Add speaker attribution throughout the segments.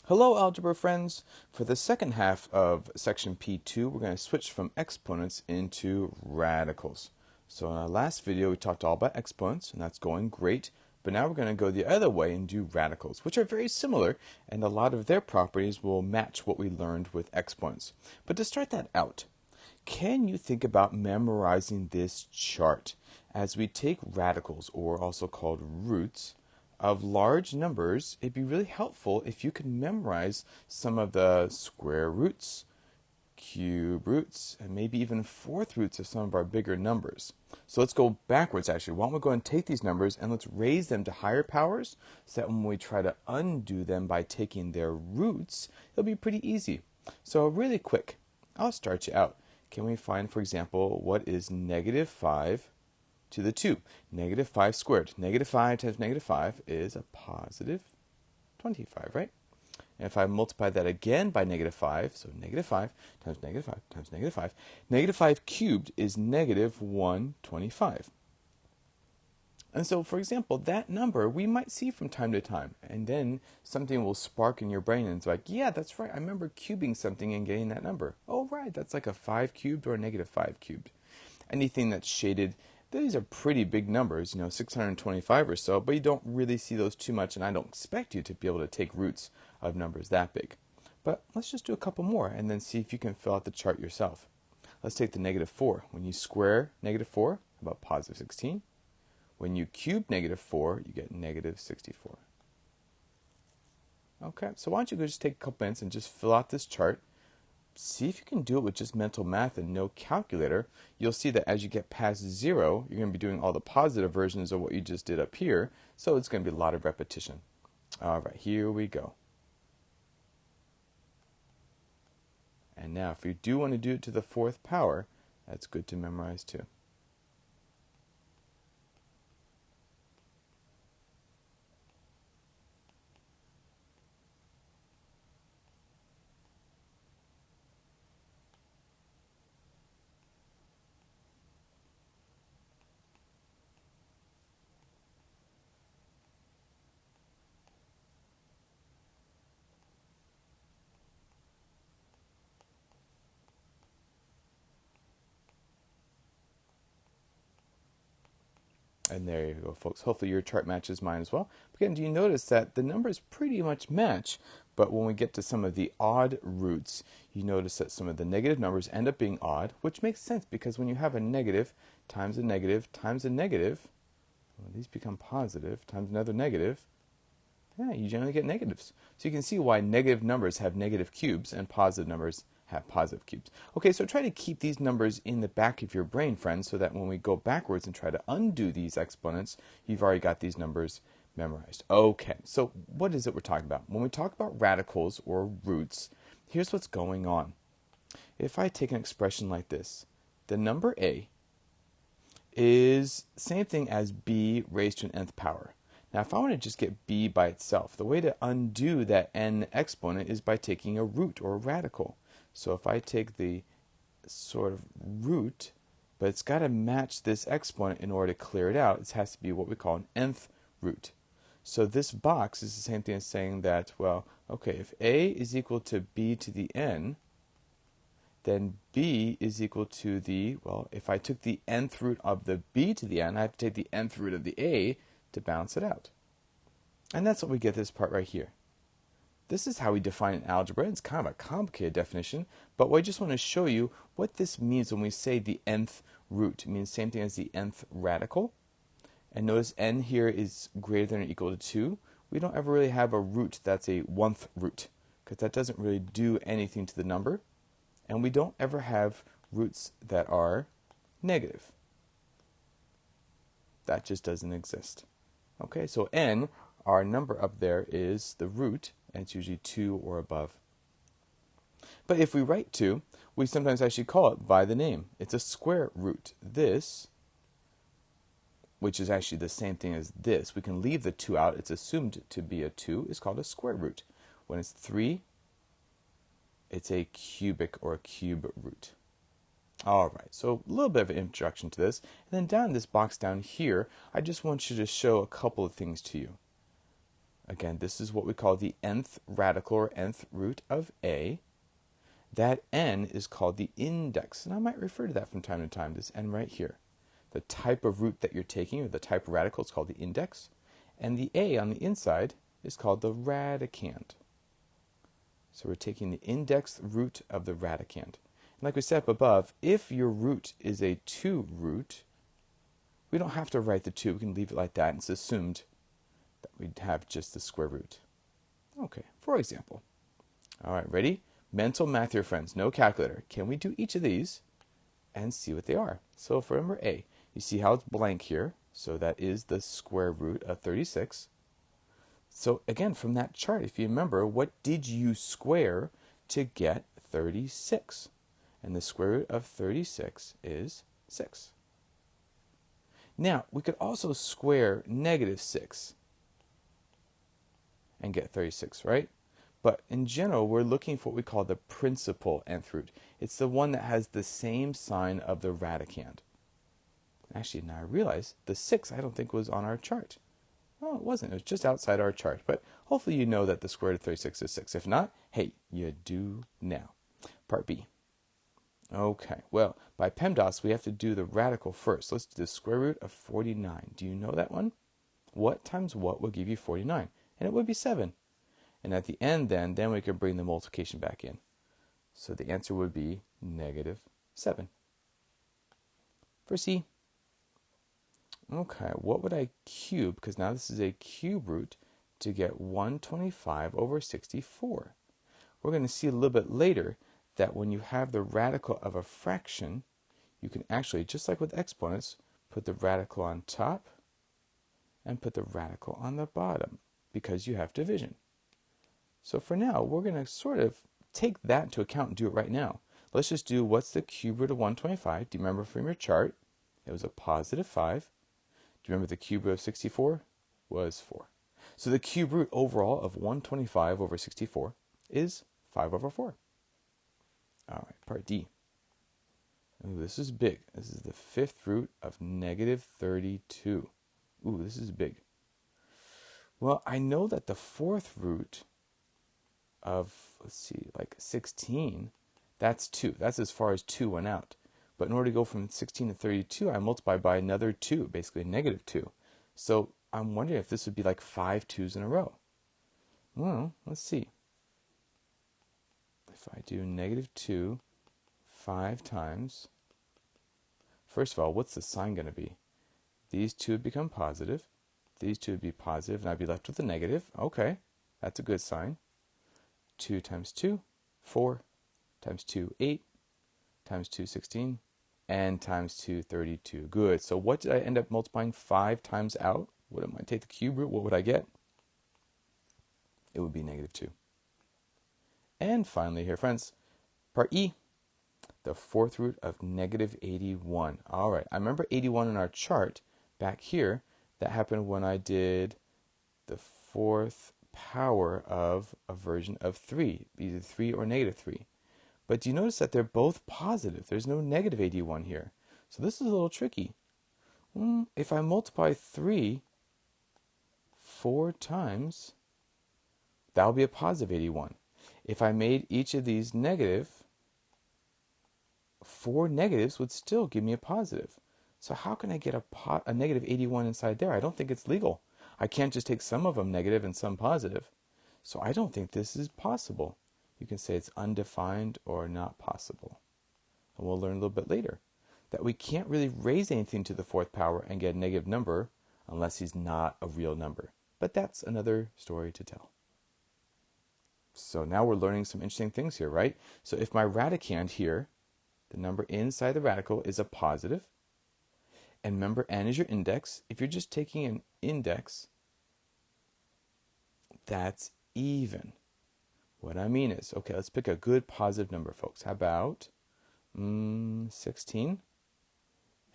Speaker 1: Hello, algebra friends. For the second half of section P2, we're going to switch from exponents into radicals. So in our last video, we talked all about exponents, and that's going great. But now we're going to go the other way and do radicals, which are very similar, and a lot of their properties will match what we learned with exponents. But to start that out, can you think about memorizing this chart? As we take radicals, or also called roots, of large numbers, it'd be really helpful if you could memorize some of the square roots, cube roots, and maybe even fourth roots of some of our bigger numbers. So let's go backwards actually. Why don't we go and take these numbers and let's raise them to higher powers so that when we try to undo them by taking their roots, it'll be pretty easy. So really quick, I'll start you out. Can we find, for example, what is negative 5 to the 2? Negative 5 squared. Negative 5 times negative 5 is a positive 25, right? And if I multiply that again by negative 5, so negative 5 times negative 5 times negative 5 cubed is negative 125. And so, for example, that number we might see from time to time, and then something will spark in your brain and it's like, yeah, that's right, I remember cubing something and getting that number. Oh, right, that's like a 5 cubed or a negative 5 cubed. Anything that's shaded, these are pretty big numbers, 625 or so, but you don't really see those too much, and I don't expect you to be able to take roots of numbers that big. But let's just do a couple more and then see if you can fill out the chart yourself. Let's take the negative 4. When you square negative 4, about positive 16. When you cube negative 4, you get negative 64. Okay, so why don't you go just take a couple minutes and just fill out this chart. See if you can do it with just mental math and no calculator. You'll see that as you get past 0, you're going to be doing all the positive versions of what you just did up here. So it's going to be a lot of repetition. All right, here we go. And now if you do want to do it to the 4th power, that's good to memorize too. And there you go, folks. Hopefully your chart matches mine as well. Again, do you notice that the numbers pretty much match, but when we get to some of the odd roots, you notice that some of the negative numbers end up being odd, which makes sense because when you have a negative times a negative times a negative, well, these become positive times another negative, yeah, you generally get negatives. So you can see why negative numbers have negative cubes and positive numbers have positive cubes. Okay, so try to keep these numbers in the back of your brain, friends, so that when we go backwards and try to undo these exponents, you've already got these numbers memorized. Okay, so what is it we're talking about? When we talk about radicals or roots, here's what's going on. If I take an expression like this, the number a is the same thing as b raised to an nth power. Now, if I want to just get b by itself, the way to undo that n exponent is by taking a root or a radical. So if I take the sort of root, but it's got to match this exponent in order to clear it out, it has to be what we call an nth root. So this box is the same thing as saying that, well, okay, if a is equal to b to the n, then b is equal to the, well, if I took the nth root of the b to the n, I have to take the nth root of the a to balance it out. And that's what we get this part right here. This is how we define an algebra. It's kind of a complicated definition, but I just want to show you what this means when we say the nth root. It means the same thing as the nth radical. And notice n here is greater than or equal to 2. We don't ever really have a root that's a 1th root, because that doesn't really do anything to the number. And we don't ever have roots that are negative. That just doesn't exist. Okay, so n, our number up there, is the root, and it's usually 2 or above. But if we write 2, we sometimes actually call it by the name. It's a square root. This, which is actually the same thing as this, we can leave the 2 out. It's assumed to be a 2, is called a square root. When it's 3, it's a cubic or a cube root. All right, so a little bit of an introduction to this. And then down in this box down here, I just want you to show a couple of things to you. Again, this is what we call the nth radical or nth root of a. That n is called the index, and I might refer to that from time to time, this n right here. The type of root that you're taking, or the type of radical, is called the index, and the a on the inside is called the radicand. So we're taking the index root of the radicand. And like we said up above, if your root is a 2 root, we don't have to write the 2. We can leave it like that, and it's assumed that we'd have just the square root. Okay, for example. All right, ready? Mental math, your friends. No calculator. Can we do each of these and see what they are? So for number A, you see how it's blank here. So that is the square root of 36. So again, from that chart, if you remember, what did you square to get 36? And the square root of 36 is 6. Now, we could also square negative 6 and get 36, right? But in general, we're looking for what we call the principal nth root. It's the one that has the same sign of the radicand. Actually, now I realize the 6 I don't think was on our chart. Oh, it wasn't. It was just outside our chart. But hopefully you know that the square root of 36 is 6. If not, hey, you do now. Part B. Okay, well, by PEMDAS, we have to do the radical first. Let's do the square root of 49. Do you know that one? What times what will give you 49? And it would be 7. And at the end, then we can bring the multiplication back in. So the answer would be negative 7. For C. Okay, what would I cube? Because now this is a cube root to get 125 over 64. We're going to see a little bit later that when you have the radical of a fraction, you can actually, just like with exponents, put the radical on top and put the radical on the bottom because you have division. So for now, we're going to sort of take that into account and do it right now. Let's just do what's the cube root of 125? Do you remember from your chart? It was a positive 5. Do you remember the cube root of 64? Was 4. So the cube root overall of 125 over 64 is 5 over 4. All right, part D. Ooh, this is big. This is the 5th root of negative 32. Ooh, this is big. Well, I know that the 4th root of, let's see, like 16, that's 2. That's as far as 2 went out. But in order to go from 16 to 32, I multiply by another 2, basically negative 2. So I'm wondering if this would be like 5 2s in a row. Well, let's see. If I do negative 2 5 times, first of all, what's the sign going to be? These 2 would become positive. These 2 would be positive, and I'd be left with a negative. Okay, that's a good sign. 2 times 2, 4, times 2, 8, times 2, 16, and times 2, 32. Good. So what did I end up multiplying 5 times out? What am I? Take the cube root, what would I get? It would be negative 2. And finally here, friends, part E, the 4th root of negative 81. All right, I remember 81 in our chart back here. That happened when I did the 4th power of a version of 3, either 3 or negative 3. But do you notice that they're both positive? There's no negative 81 here. So this is a little tricky. If I multiply 3 4 times, that'll be a positive 81. If I made each of these negative, 4 negatives would still give me a positive. So how can I get a negative 81 inside there? I don't think it's legal. I can't just take some of them negative and some positive. So I don't think this is possible. You can say it's undefined or not possible. And we'll learn a little bit later that we can't really raise anything to the 4th power and get a negative number unless he's not a real number. But that's another story to tell. So now we're learning some interesting things here, right? So if my radicand here, the number inside the radical is a positive, and remember n is your index. If you're just taking an index, that's even. What I mean is, okay, let's pick a good positive number, folks. How about 16?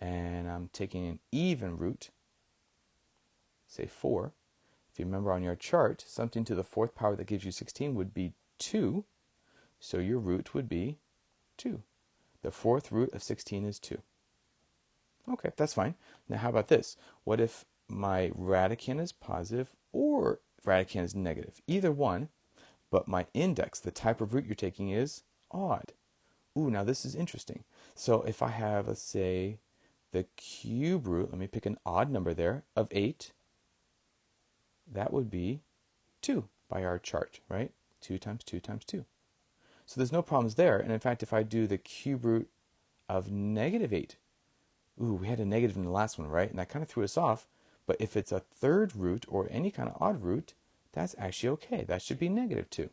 Speaker 1: And I'm taking an even root, say 4. If you remember on your chart, something to the 4th power that gives you 16 would be 2. So your root would be 2. The 4th root of 16 is 2. Okay, that's fine. Now how about this? What if my radicand is positive or radicand is negative. Either one, but my index, the type of root you're taking, is odd. Ooh, now this is interesting. So if I have, let's say, the cube root, let me pick an odd number there, of 8, that would be 2 by our chart, right? 2 times 2 times 2. So there's no problems there. And in fact, if I do the cube root of negative 8, ooh, we had a negative in the last one, right? And that kind of threw us off. But if it's a third root or any kind of odd root, that's actually okay. That should be negative 2.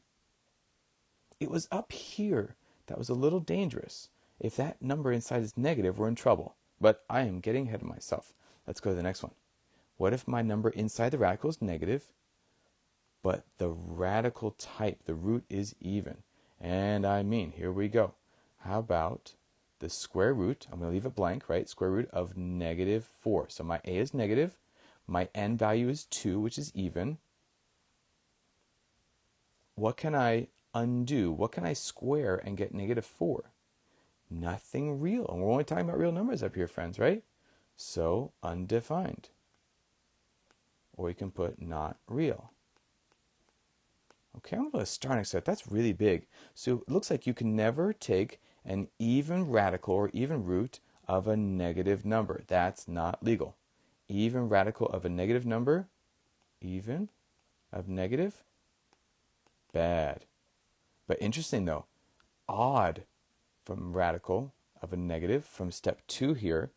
Speaker 1: It was up here that was a little dangerous. If that number inside is negative, we're in trouble. But I am getting ahead of myself. Let's go to the next one. What if my number inside the radical is negative, but the radical type, the root, is even? And I mean, here we go. How about the square root? I'm going to leave it blank, right? Square root of negative 4. So my a is negative. My n value is 2, which is even. What can I undo? What can I square and get negative 4? Nothing real. And we're only talking about real numbers up here, friends, right? So undefined. Or you can put not real. Okay, I'm going to start next to that. That's really big. So it looks like you can never take an even radical or even root of a negative number. That's not legal. Even radical of a negative number, even of negative, bad. But interesting though, odd from radical of a negative from step 2 here,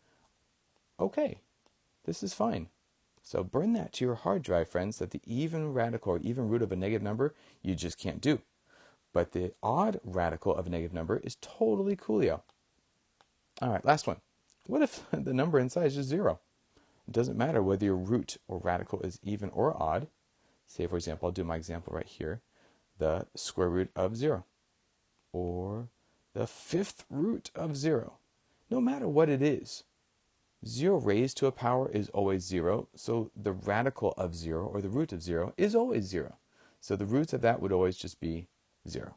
Speaker 1: okay, this is fine. So burn that to your hard drive, friends, that the even radical or even root of a negative number, you just can't do. But the odd radical of a negative number is totally coolio. All right, last one. What if the number inside is just 0? It doesn't matter whether your root or radical is even or odd. Say, for example, I'll do my example right here. The square root of 0. Or the fifth root of 0. No matter what it is, 0 raised to a power is always 0. So the radical of 0 or the root of 0 is always 0. So the roots of that would always just be 0.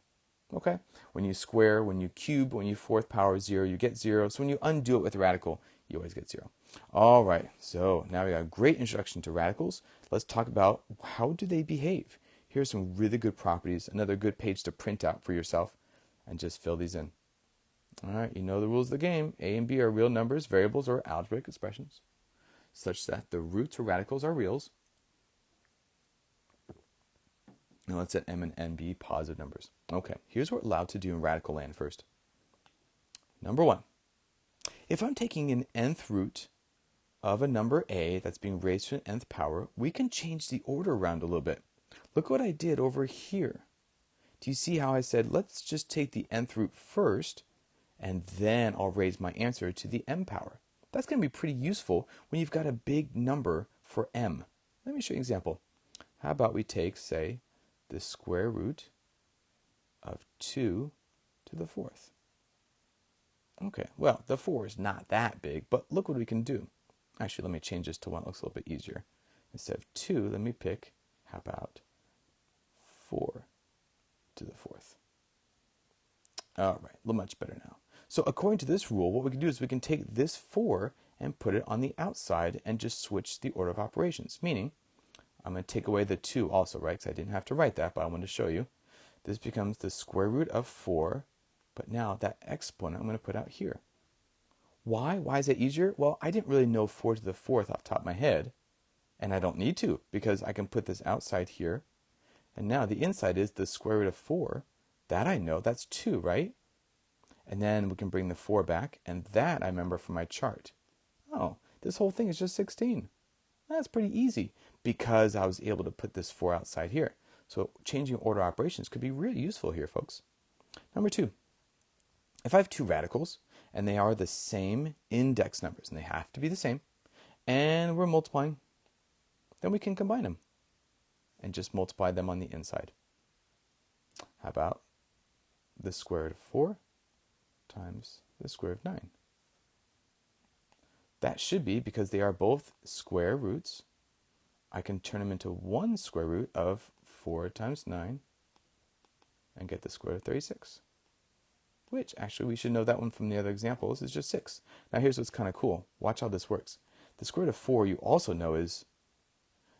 Speaker 1: Okay? When you square, when you cube, when you fourth power 0, you get 0. So when you undo it with a radical, you always get 0. All right, so now we got a great introduction to radicals. Let's talk about how do they behave. Here's some really good properties, another good page to print out for yourself, and just fill these in. All right, you know the rules of the game. A and B are real numbers, variables, or algebraic expressions, such that the roots or radicals are reals. Now let's set M and N be positive numbers. Okay, here's what we're allowed to do in radical land first. Number 1, if I'm taking an nth root of a number a that's being raised to an nth power, we can change the order around a little bit. Look what I did over here. Do you see how I said, let's just take the nth root first, and then I'll raise my answer to the m power? That's going to be pretty useful when you've got a big number for m. Let me show you an example. How about we take, say, the square root of 2 to the 4th? Okay, well, the 4 is not that big, but look what we can do. Actually, let me change this to one that looks a little bit easier. Instead of 2, let me pick, how about 4 to the 4th? All right, a little much better now. So according to this rule, what we can do is we can take this 4 and put it on the outside and just switch the order of operations. Meaning, I'm going to take away the 2 also, right? Because I didn't have to write that, but I wanted to show you. This becomes the square root of 4, but now that exponent I'm going to put out here. Why? Why is that easier? Well, I didn't really know 4 to the 4th off the top of my head, and I don't need to because I can put this outside here. And now the inside is the square root of 4. That I know, that's 2, right? And then we can bring the 4 back, and that I remember from my chart. Oh, this whole thing is just 16. That's pretty easy because I was able to put this 4 outside here. So changing order operations could be really useful here, folks. Number 2, if I have 2 radicals, and they are the same index numbers, and they have to be the same, and we're multiplying, then we can combine them and just multiply them on the inside. How about the square root of 4 times the square root of 9? That should be, because they are both square roots, I can turn them into one square root of 4 times 9 and get the square root of 36. Which, actually, we should know that one from the other examples, is just 6. Now here's what's kind of cool. Watch how this works. The square root of 4 you also know is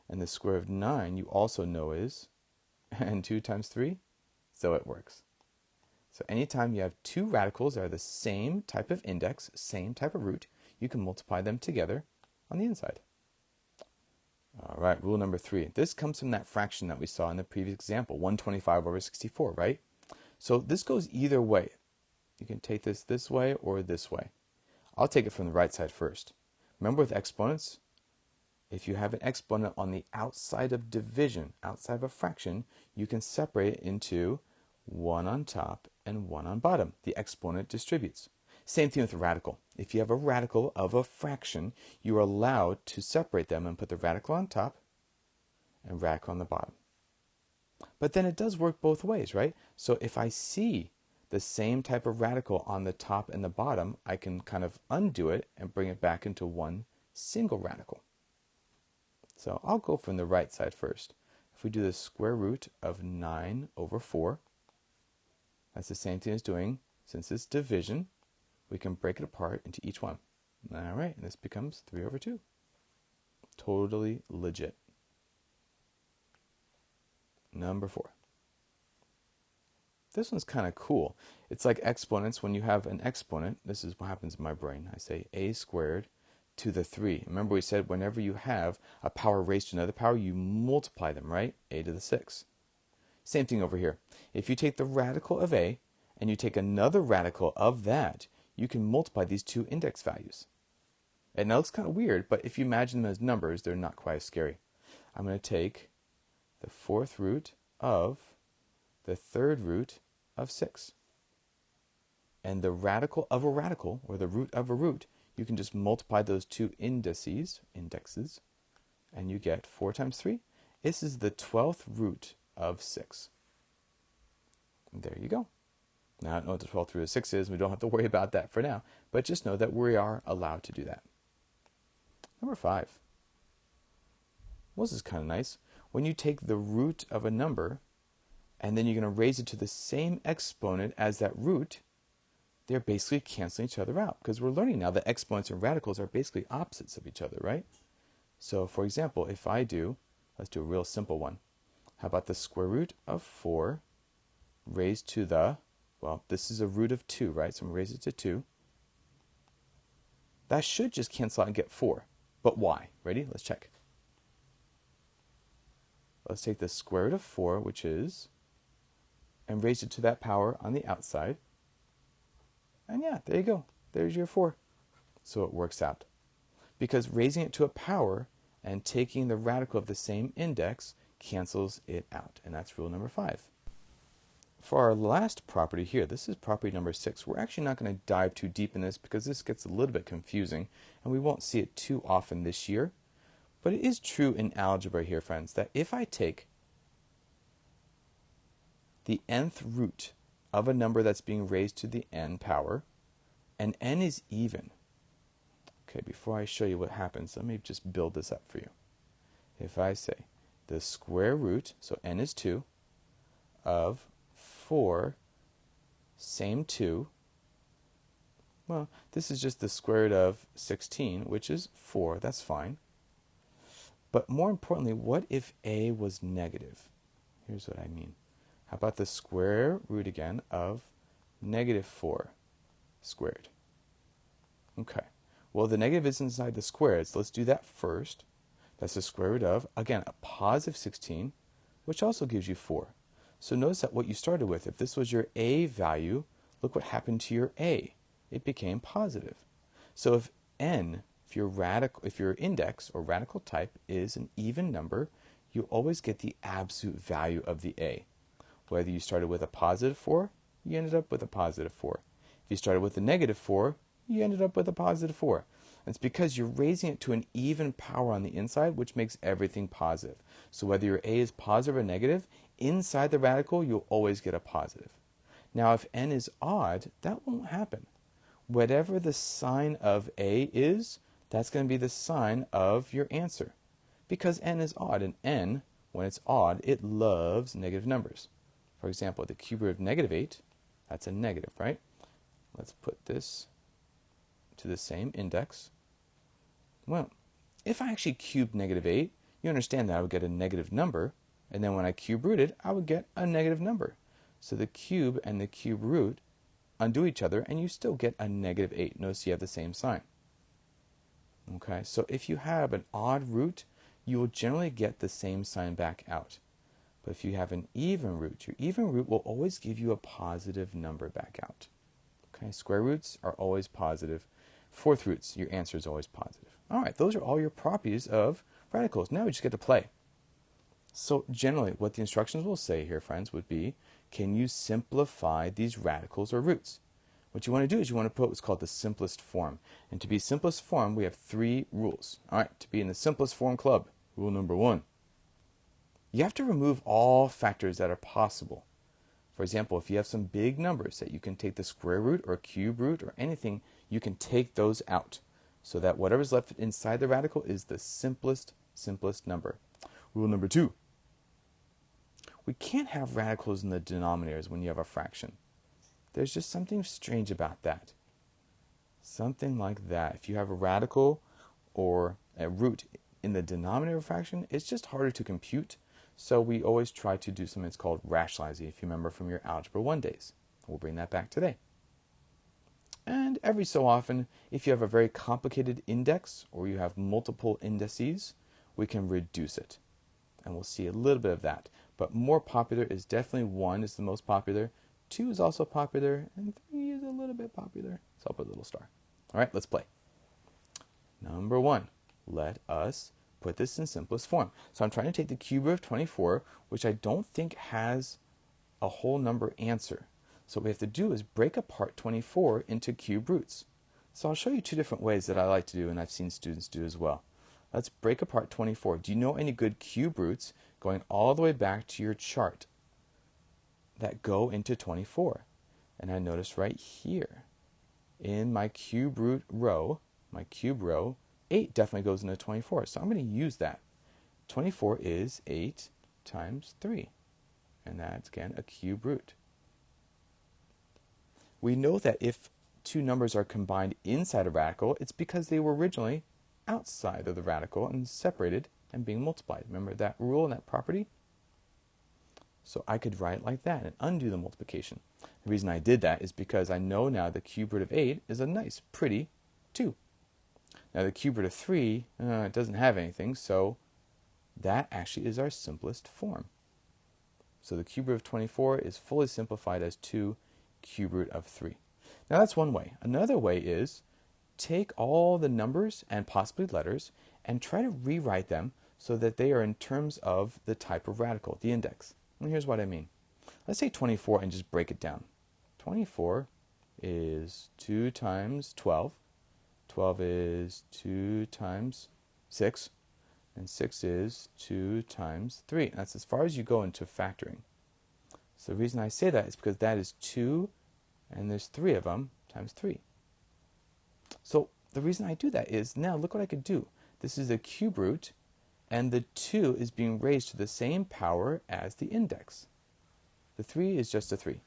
Speaker 1: And the square of 9 you also know is, and 2 times 3, so it works. So anytime you have two radicals that are the same type of index, same type of root, you can multiply them together on the inside. All right, rule number 3. This comes from that fraction that we saw in the previous example, 125 over 64, right? So this goes either way. You can take this way or this way. I'll take it from the right side first. Remember with exponents, if you have an exponent on the outside of division, outside of a fraction, you can separate it into one on top and one on bottom. The exponent distributes. Same thing with a radical. If you have a radical of a fraction, you are allowed to separate them and put the radical on top and radical on the bottom. But then it does work both ways, right? So if I see the same type of radical on the top and the bottom, I can kind of undo it and bring it back into one single radical. So I'll go from the right side first. If we do the square root of 9 over 4, that's the same thing as doing, since it's division, we can break it apart into each one. All right, and this becomes 3 over 2. Totally legit. Number 4. This one's kind of cool. It's like exponents. When you have an exponent, this is what happens in my brain. I say a squared to the 3. Remember we said whenever you have a power raised to another power, you multiply them, right? A to the 6. Same thing over here. If you take the radical of a and you take another radical of that, you can multiply these two index values. And it looks kind of weird, but if you imagine them as numbers, they're not quite as scary. I'm going to take the 4th root of the 3rd root of 6. And the radical of a radical, or the root of a root, you can just multiply those two indexes, and you get 4 times 3. This is the 12th root of 6. And there you go. Now I don't know what the 12th root of 6 is. We don't have to worry about that for now. But just know that we are allowed to do that. Number 5. Well, this is kind of nice. When you take the root of a number, and then you're going to raise it to the same exponent as that root, they're basically canceling each other out. Because we're learning now that exponents and radicals are basically opposites of each other, right? So, for example, if I do, let's do a real simple one. How about the square root of 4 raised to the, well, this is a root of 2, right? So I'm going to raise it to 2. That should just cancel out and get 4. But why? Ready? Let's check. Let's take the square root of 4, which is, and raise it to that power on the outside. And yeah, there you go. There's your 4. So it works out. Because raising it to a power and taking the radical of the same index cancels it out. And that's rule number 5. For our last property here, this is property number 6. We're actually not going to dive too deep in this because this gets a little bit confusing and we won't see it too often this year. But it is true in algebra here, friends, that if I take the nth root of a number that's being raised to the n power, and n is even. Okay, before I show you what happens, let me just build this up for you. If I say the square root, so n is 2, of 4, same 2, well, this is just the square root of 16, which is 4, that's fine. But more importantly, what if a was negative? Here's what I mean. How about the square root again of negative 4 squared? Okay. Well, the negative is inside the squared, so let's do that first. That's the square root of, again, a positive 16, which also gives you 4. So notice that what you started with, if this was your a value, look what happened to your a. It became positive. So if n, if your index or radical type is an even number, you always get the absolute value of the a. Whether you started with a positive 4, you ended up with a positive 4. If you started with a negative 4, you ended up with a positive 4. And it's because you're raising it to an even power on the inside, which makes everything positive. So whether your a is positive or negative, inside the radical, you'll always get a positive. Now, if n is odd, that won't happen. Whatever the sign of a is, that's going to be the sign of your answer. Because n is odd, and n, when it's odd, it loves negative numbers. For example, the cube root of negative 8, that's a negative, right? Let's put this to the same index. Well, if I actually cube negative 8, you understand that I would get a negative number, and then when I cube rooted, I would get a negative number. So the cube and the cube root undo each other, and you still get a negative 8. Notice you have the same sign. Okay, so if you have an odd root, you will generally get the same sign back out. But if you have an even root, your even root will always give you a positive number back out. Okay, square roots are always positive. Fourth roots, your answer is always positive. All right, those are all your properties of radicals. Now we just get to play. So generally, what the instructions will say here, friends, would be, can you simplify these radicals or roots? What you want to do is you want to put what's called the simplest form. And to be simplest form, we have 3 rules. All right, to be in the simplest form club, rule number 1. You have to remove all factors that are possible. For example, if you have some big numbers that you can take the square root or cube root or anything, you can take those out so that whatever's left inside the radical is the simplest number. Rule number 2. We can't have radicals in the denominators when you have a fraction. There's just something strange about that. Something like that. If you have a radical or a root in the denominator of a fraction, it's just harder to compute. So we always try to do something that's called rationalizing, if you remember from your Algebra 1 days. We'll bring that back today. And every so often, if you have a very complicated index or you have multiple indices, we can reduce it. And we'll see a little bit of that. But more popular is definitely 1 is the most popular, 2 is also popular, and 3 is a little bit popular. So I'll put a little star. All right, let's play. Number 1, let us put this in simplest form. So I'm trying to take the cube root of 24, which I don't think has a whole number answer. So what we have to do is break apart 24 into cube roots. So I'll show you 2 different ways that I like to do, and I've seen students do as well. Let's break apart 24. Do you know any good cube roots going all the way back to your chart that go into 24? And I notice right here in my cube root row, 8 definitely goes into 24. So I'm going to use that. 24 is 8 times 3. And that's, again, a cube root. We know that if 2 numbers are combined inside a radical, it's because they were originally outside of the radical and separated and being multiplied. Remember that rule and that property? So I could write it like that and undo the multiplication. The reason I did that is because I know now the cube root of 8 is a nice, pretty 2. Now the cube root of 3, it doesn't have anything, so that actually is our simplest form. So the cube root of 24 is fully simplified as 2 cube root of 3. Now that's one way. Another way is take all the numbers and possibly letters and try to rewrite them so that they are in terms of the type of radical, the index. And here's what I mean. Let's say 24 and just break it down. 24 is 2 times 12. 12 is 2 times 6. And 6 is 2 times 3. And that's as far as you go into factoring. So the reason I say that is because that is 2, and there's 3 of them, times 3. So the reason I do that is, now look what I could do. This is a cube root, and the 2 is being raised to the same power as the index. The 3 is just a 3.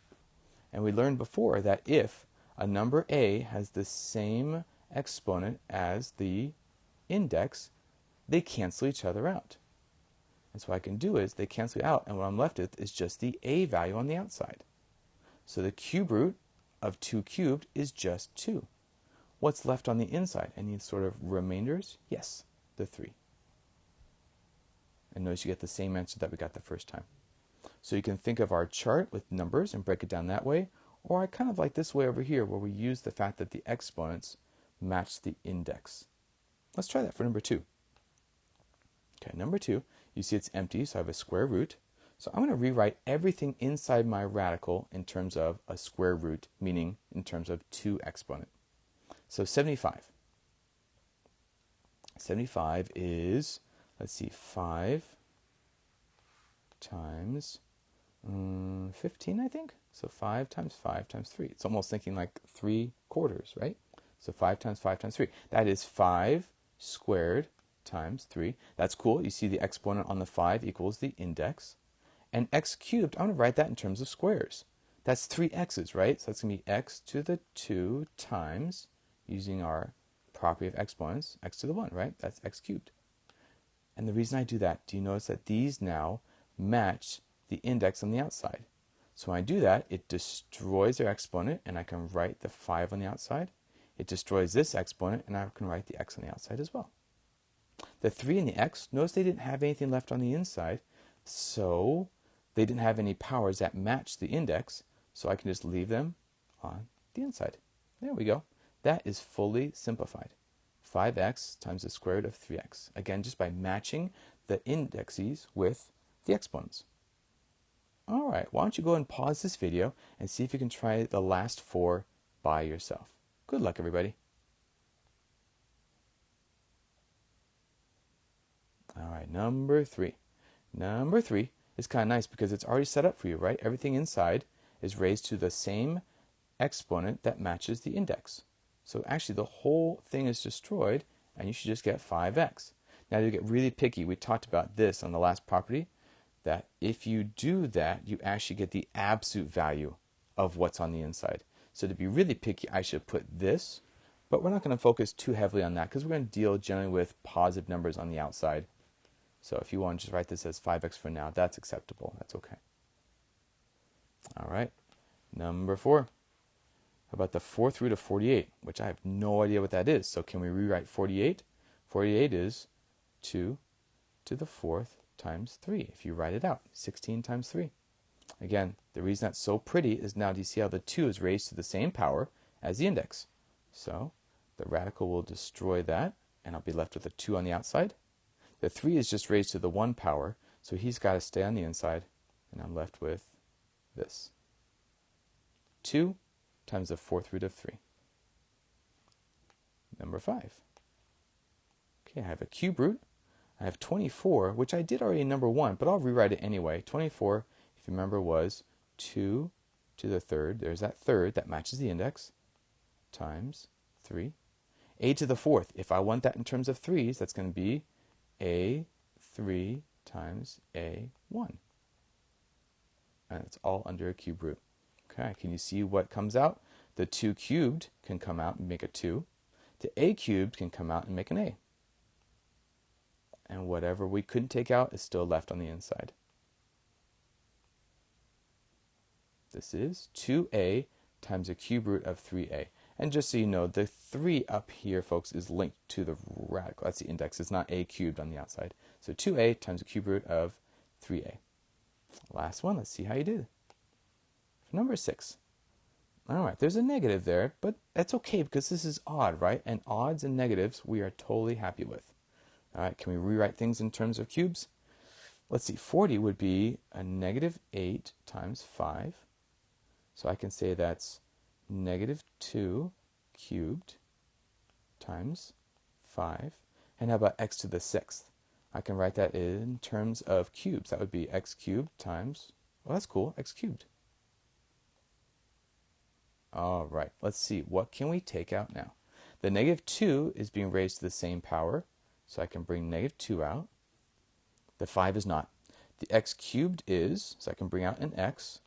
Speaker 1: And we learned before that if a number a has the same exponent as the index, they cancel each other out. And so what I can do is they cancel out, and what I'm left with is just the a value on the outside. So the cube root of 2 cubed is just 2. What's left on the inside? Any sort of remainders? Yes, the 3. And notice you get the same answer that we got the first time. So you can think of our chart with numbers and break it down that way, or I kind of like this way over here where we use the fact that the exponents match the index. Let's try that for number 2. Okay, number 2, you see it's empty, so I have a square root. So I'm going to rewrite everything inside my radical in terms of a square root, meaning in terms of 2 exponent. So 75. 75 is, let's see, 5 times 15, I think. So 5 times 5 times 3. It's almost thinking like 3 quarters, right? So 5 times 5 times 3. That is 5 squared times 3. That's cool. You see the exponent on the 5 equals the index. And x cubed, I'm going to write that in terms of squares. That's 3 x's, right? So that's going to be x to the 2 times, using our property of exponents, x to the 1, right? That's x cubed. And the reason I do that, do you notice that these now match the index on the outside? So when I do that, it destroys their exponent, and I can write the 5 on the outside. It destroys this exponent, and I can write the x on the outside as well. The 3 and the x, notice they didn't have anything left on the inside, so they didn't have any powers that match the index, so I can just leave them on the inside. There we go. That is fully simplified. 5x times the square root of 3x. Again, just by matching the indexes with the exponents. All right, why don't you go and pause this video and see if you can try the last 4 by yourself. Good luck, everybody. All right, number 3. Number 3 is kind of nice because it's already set up for you, right? Everything inside is raised to the same exponent that matches the index. So actually the whole thing is destroyed, and you should just get 5x. Now to get really picky, we talked about this on the last property, that if you do that, you actually get the absolute value of what's on the inside. So to be really picky, I should put this, but we're not going to focus too heavily on that because we're going to deal generally with positive numbers on the outside. So if you want to just write this as 5x for now, that's acceptable. That's okay. All right, number 4. How about the 4th root of 48, which I have no idea what that is. So can we rewrite 48? 48 is 2 to the 4th times 3. If you write it out, 16 times 3. Again, the reason that's so pretty is now do you see how the 2 is raised to the same power as the index? So the radical will destroy that, and I'll be left with a 2 on the outside. The 3 is just raised to the 1 power, so he's got to stay on the inside, and I'm left with this. 2 times the 4th root of 3. Number 5. Okay, I have a cube root. I have 24, which I did already in number 1, but I'll rewrite it anyway. 24, if you remember, was 2 to the 3rd. There's that 3rd that matches the index, times 3. A to the 4th. If I want that in terms of 3's, that's going to be A3 times A1. And it's all under a cube root. Okay, can you see what comes out? The 2 cubed can come out and make a 2. The A cubed can come out and make an A. And whatever we couldn't take out is still left on the inside. This is 2A times the cube root of 3A. And just so you know, the 3 up here, folks, is linked to the radical. That's the index. It's not A cubed on the outside. So 2A times the cube root of 3A. Last one, let's see how you did. For number 6. All right, there's a negative there, but that's okay because this is odd, right? And odds and negatives we are totally happy with. All right, can we rewrite things in terms of cubes? Let's see, 40 would be a negative 8 times 5. So I can say that's negative 2 cubed times 5. And how about x to the 6th? I can write that in terms of cubes. That would be x cubed times, well, that's cool, x cubed. All right, let's see, what can we take out now? The negative 2 is being raised to the same power, so I can bring negative 2 out. The 5 is not. The x cubed is, so I can bring out an x.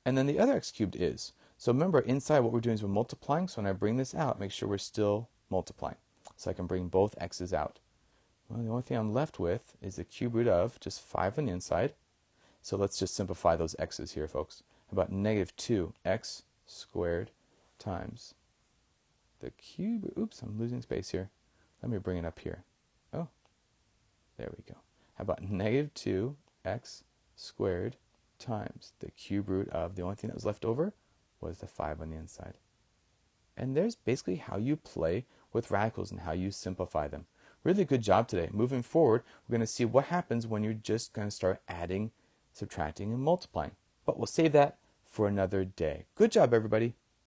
Speaker 1: And then the other x cubed is. So remember, inside what we're doing is we're multiplying, so when I bring this out, make sure we're still multiplying. So I can bring both x's out. Well, the only thing I'm left with is the cube root of just 5 on the inside. So let's just simplify those x's here, folks. How about negative 2x squared times the cube, oops, I'm losing space here. Let me bring it up here. Oh, there we go. How about negative 2x squared times the cube root of, the only thing that was left over was the 5 on the inside. And there's basically how you play with radicals and how you simplify them. Really good job today. Moving forward, we're going to see what happens when you're just going to start adding, subtracting, and multiplying. But we'll save that for another day. Good job, everybody.